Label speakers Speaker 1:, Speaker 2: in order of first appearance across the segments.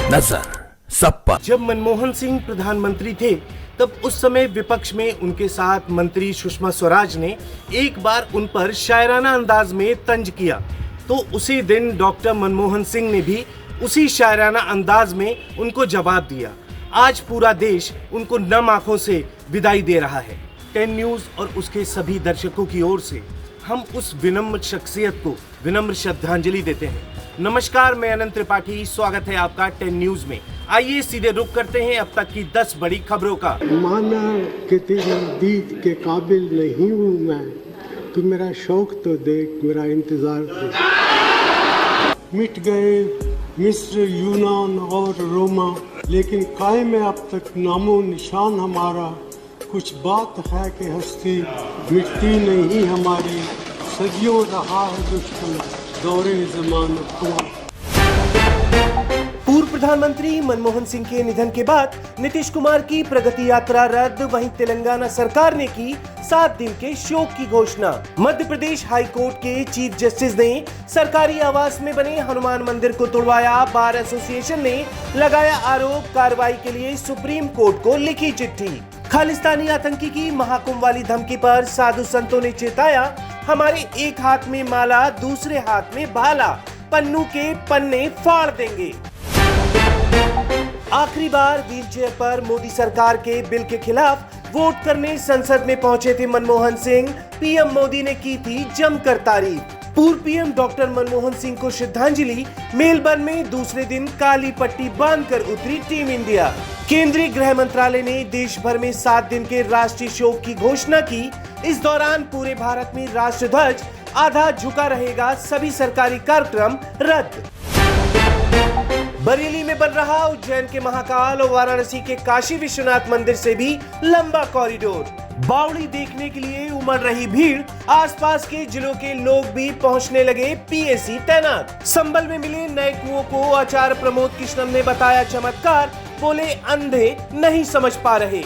Speaker 1: नजर सब पर।
Speaker 2: जब मनमोहन सिंह प्रधानमंत्री थे तब उस समय विपक्ष में उनके साथ मंत्री सुषमा स्वराज ने एक बार उन पर शायराना अंदाज में तंज किया, तो उसी दिन डॉक्टर मनमोहन सिंह ने भी उसी शायराना अंदाज में उनको जवाब दिया। आज पूरा देश उनको नम आंखों से विदाई दे रहा है। 10 न्यूज़ और उसके सभी दर्शकों की ओर से हम उस विनम्र शख्सियत को विनम्र श्रद्धांजलि देते हैं। नमस्कार, मैं अनंत त्रिपाठी, स्वागत है आपका 10 न्यूज़ में। आइए सीधे रुख करते हैं अब तक की 10 बड़ी खबरों का।
Speaker 3: माना कि तेरी दीद के काबिल नहीं हूँ मैं, तू मेरा शौक तो देख, मेरा इंतजार देख। मिट गए मिस्र, यूनान और रोमा, लेकिन कायम है अब तक नामो निशान हमारा। कुछ बात है कि हस्ती मिटती नहीं हमारी, सदियों रहा है दुश्मन दौरे ज़माना हुआ।
Speaker 2: पूर्व प्रधानमंत्री मनमोहन सिंह के निधन के बाद नीतीश कुमार की प्रगति यात्रा रद्द, वहीं तेलंगाना सरकार ने की 7 दिन के शोक की घोषणा। मध्य प्रदेश हाई कोर्ट के चीफ जस्टिस ने सरकारी आवास में बने हनुमान मंदिर को तोड़वाया। बार एसोसिएशन ने लगाया आरोप, कार्रवाई के लिए सुप्रीम कोर्ट को लिखी चिट्ठी। खालिस्तानी आतंकी की महाकुंभ वाली धमकी पर साधु संतों ने चेताया, हमारे एक हाथ में माला, दूसरे हाथ में भाला, पन्नू के पन्ने फाड़ देंगे। आखिरी बार व्हीलचेयर पर मोदी सरकार के बिल के खिलाफ वोट करने संसद में पहुंचे थे मनमोहन सिंह। पीएम मोदी ने की थी जमकर तारीफ। पूर्व पीएम डॉक्टर मनमोहन सिंह को श्रद्धांजलि। मेलबर्न में दूसरे दिन काली पट्टी बांधकर उतरी टीम इंडिया। केंद्रीय गृह मंत्रालय ने देश भर में 7 दिन के राष्ट्रीय शोक की घोषणा की। इस दौरान पूरे भारत में राष्ट्र ध्वज आधा झुका रहेगा, सभी सरकारी कार्यक्रम रद्द। बरेली में बन रहा उज्जैन के महाकाल और वाराणसी के काशी विश्वनाथ मंदिर से भी लंबा कॉरिडोर। बावड़ी देखने के लिए उमड़ रही भीड़, आसपास के जिलों के लोग भी पहुंचने लगे, पीएसी तैनात। संभल में मिले नए कुओं को आचार्य प्रमोद कृष्णम ने बताया चमत्कार, बोले अंधे नहीं समझ पा रहे।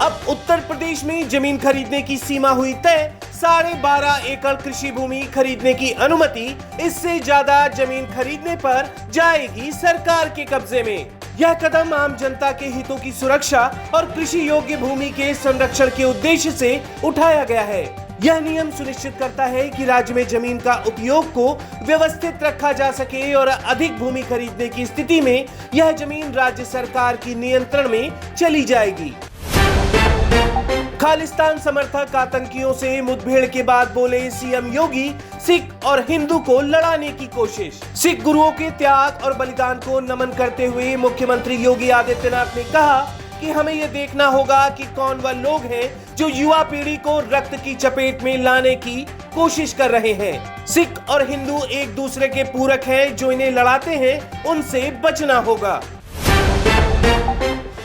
Speaker 2: अब उत्तर प्रदेश में जमीन खरीदने की सीमा हुई तय, 12.5 एकड़ कृषि भूमि खरीदने की अनुमति। इससे ज्यादा जमीन खरीदने पर जाएगी सरकार के कब्जे में। यह कदम आम जनता के हितों की सुरक्षा और कृषि योग्य भूमि के संरक्षण के उद्देश्य से उठाया गया है। यह नियम सुनिश्चित करता है कि राज्य में जमीन का उपयोग को व्यवस्थित रखा जा सके और अधिक भूमि खरीदने की स्थिति में यह जमीन राज्य सरकार की नियंत्रण में चली जाएगी। खालिस्तान समर्थक आतंकियों से मुठभेड़ के बाद बोले सीएम योगी, सिख और हिंदू को लड़ाने की कोशिश। सिख गुरुओं के त्याग और बलिदान को नमन करते हुए मुख्यमंत्री योगी आदित्यनाथ ने कहा कि हमें यह देखना होगा कि कौन वह लोग हैं जो युवा पीढ़ी को रक्त की चपेट में लाने की कोशिश कर रहे हैं। सिख और हिंदू एक दूसरे के पूरक हैं, जो इन्हें लड़ाते हैं उनसे बचना होगा।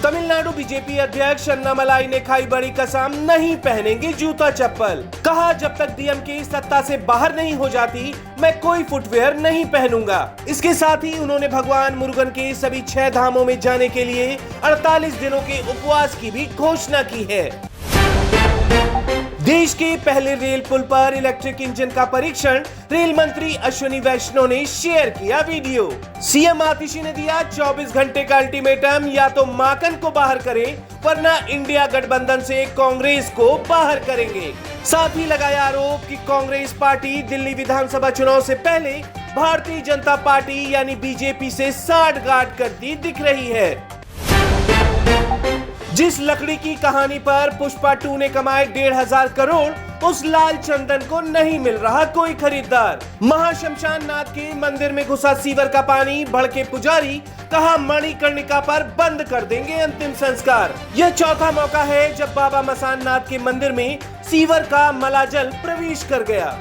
Speaker 2: तमिलनाडु बीजेपी अध्यक्ष अन्नामलाई ने खाई बड़ी कसम, नहीं पहनेंगे जूता चप्पल। कहा, जब तक डीएमके सत्ता से बाहर नहीं हो जाती मैं कोई फुटवेयर नहीं पहनूंगा। इसके साथ ही उन्होंने भगवान मुरुगन के सभी 6 धामों में जाने के लिए 48 दिनों के उपवास की भी घोषणा की है। देश के पहले रेल पुल पर इलेक्ट्रिक इंजन का परीक्षण, रेल मंत्री अश्विनी वैष्णव ने शेयर किया वीडियो। सीएम आतिशी ने दिया 24 घंटे का अल्टीमेटम, या तो माकन को बाहर करें वरना इंडिया गठबंधन से कांग्रेस को बाहर करेंगे। साथ ही लगाया आरोप कि कांग्रेस पार्टी दिल्ली विधानसभा चुनाव से पहले भारतीय जनता पार्टी यानी बीजेपी से साठगांठ करती दिख रही है। जिस लकड़ी की कहानी पर पुष्पा 2 ने कमाए 1,500 करोड़, उस लाल चंदन को नहीं मिल रहा कोई खरीदार। महाशमशान नाथ के मंदिर में घुसा सीवर का पानी, भड़के पुजारी, कहा मणिकर्णिका पर बंद कर देंगे अंतिम संस्कार। यह चौथा मौका है जब बाबा मसान नाथ के मंदिर में सीवर का मलाजल प्रवेश कर गया।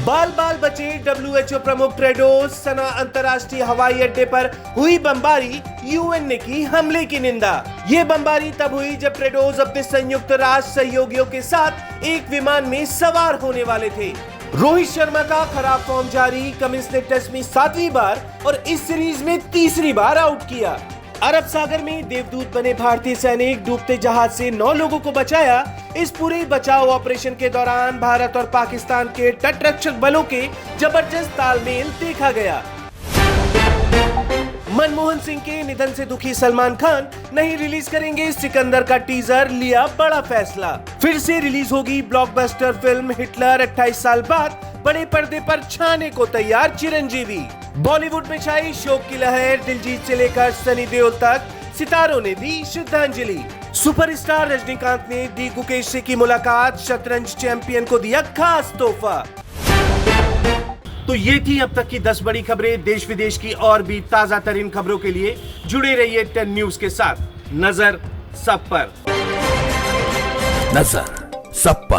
Speaker 2: बाल बाल बचे WHO प्रमुख टेड्रोस, सना अंतर्राष्ट्रीय हवाई अड्डे पर हुई बमबारी, यूएन ने की हमले की निंदा। ये बमबारी तब हुई जब टेड्रोस अपने संयुक्त राष्ट्र सहयोगियों के साथ एक विमान में सवार होने वाले थे। रोहित शर्मा का खराब फॉर्म जारी, कमिंस ने टेस्ट में 7वीं बार और इस सीरीज में 3री बार आउट किया। अरब सागर में देवदूत बने भारतीय सैनिक डूबते जहाज से 9 लोगों को बचाया। इस पूरे बचाव ऑपरेशन के दौरान भारत और पाकिस्तान के तटरक्षक बलों के जबरदस्त तालमेल देखा गया। मनमोहन सिंह के निधन से दुखी सलमान खान नहीं रिलीज करेंगे सिकंदर का टीजर, लिया बड़ा फैसला। फिर से रिलीज होगी ब्लॉकबस्टर फिल्म हिटलर। 28 साल बाद बड़े पर्दे पर छाने को तैयार चिरंजीवी। बॉलीवुड में छाई शोक की लहर, दिलजीत से लेकर सनी देओल तक सितारों ने दी श्रद्धांजलि। सुपरस्टार रजनीकांत ने दी गुकेश से की मुलाकात, शतरंज चैंपियन को दिया खास तोहफा। तो ये थी अब तक की 10 बड़ी खबरें। देश विदेश की और भी ताजा तरीन खबरों के लिए जुड़े रहिए 10 न्यूज के साथ। नजर सब पर।
Speaker 1: नजर सब पर।